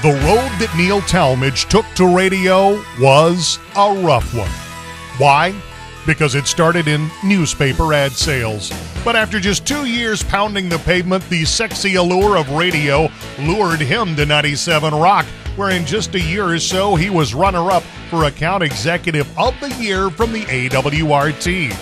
The road that Neal Talmadge took to radio was a rough one. Why? Because it started in newspaper ad sales. But after just 2 years pounding the pavement, the sexy allure of radio lured him to 97 Rock, where in just a year or so he was runner-up for Account Executive of the Year from the AWRT.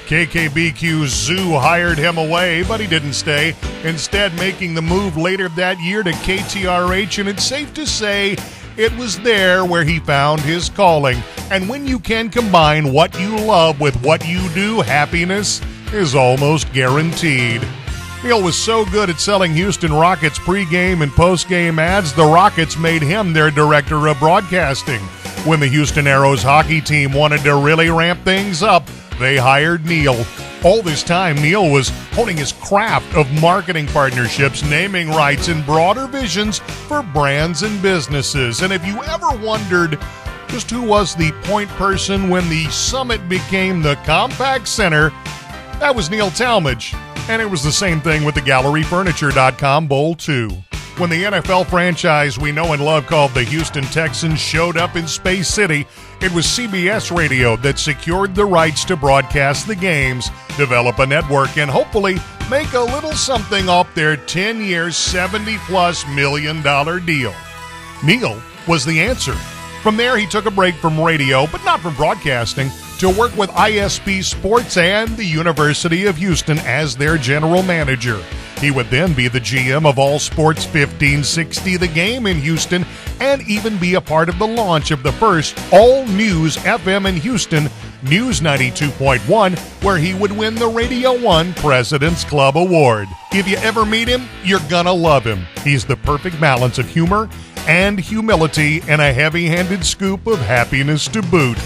KKBQ Zoo hired him away, but he didn't stay, instead making the move later that year to KTRH, and it's safe to say it was there where he found his calling. And when you can combine what you love with what you do, happiness is almost guaranteed. Neal was so good at selling Houston Rockets pregame and postgame ads, the Rockets made him their director of broadcasting. When the Houston Aeros hockey team wanted to really ramp things up, they hired Neal. All this time, Neal was honing his craft of marketing partnerships, naming rights, and broader visions for brands and businesses. And if you ever wondered just who was the point person when the Summit became the Compact Center, that was Neal Talmadge. And it was the same thing with the GalleryFurniture.com Bowl, too. When the NFL franchise we know and love called the Houston Texans showed up in Space City, it was CBS Radio that secured the rights to broadcast the games, develop a network, and hopefully make a little something off their 10-year, $70+ million deal. Neal was the answer. From there, he took a break from radio, but not from broadcasting, to work with ISP Sports and the University of Houston as their general manager. He would then be the GM of All Sports 1560 The Game in Houston, and even be a part of the launch of the first all-news FM in Houston, News 92.1, where he would win the Radio 1 President's Club Award. If you ever meet him, you're gonna love him. He's the perfect balance of humor and humility, and a heavy-handed scoop of happiness to boot.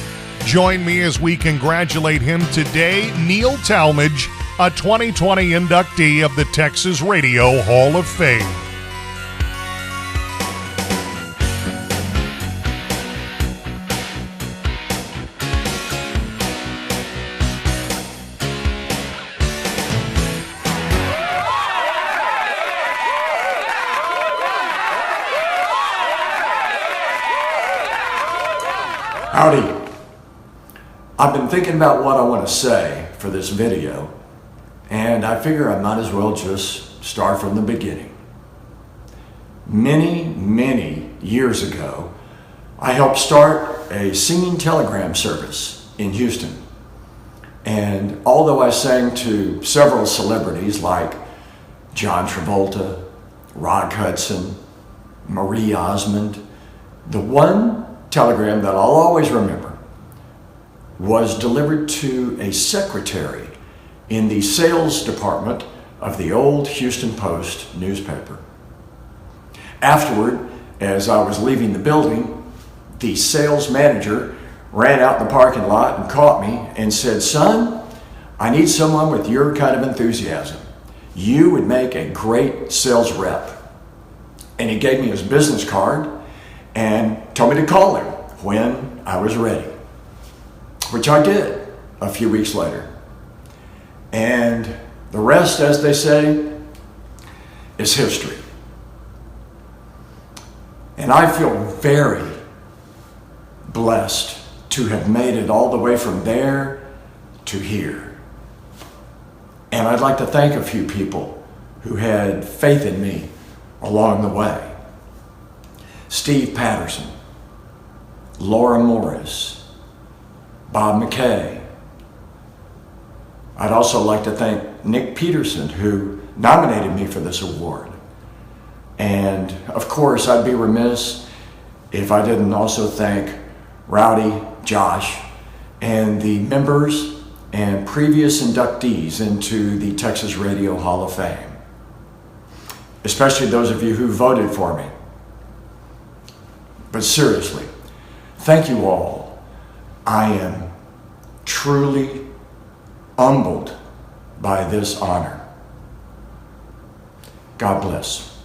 Join me as we congratulate him today, Neal Talmadge, a 2020 inductee of the Texas Radio Hall of Fame. Howdy. I've been thinking about what I want to say for this video, and I figure I might as well just start from the beginning. Many years ago, I helped start a singing telegram service in Houston. And although I sang to several celebrities like John Travolta, Rock Hudson, Marie Osmond, the one telegram that I'll always remember was delivered to a secretary in the sales department of the old Houston Post newspaper. Afterward, as I was leaving the building, the sales manager ran out in the parking lot and caught me and said, "Son, I need someone with your kind of enthusiasm. You would make a great sales rep." And he gave me his business card and told me to call him when I was ready, which I did a few weeks later. And the rest, as they say, is history. And I feel very blessed to have made it all the way from there to here. And I'd like to thank a few people who had faith in me along the way. Steve Patterson, Laura Morris, Bob McKay. I'd also like to thank Nick Peterson, who nominated me for this award. And of course, I'd be remiss if I didn't also thank Rowdy, Josh, and the members and previous inductees into the Texas Radio Hall of Fame, especially those of you who voted for me. But seriously, thank you all. I am truly humbled by this honor. God bless.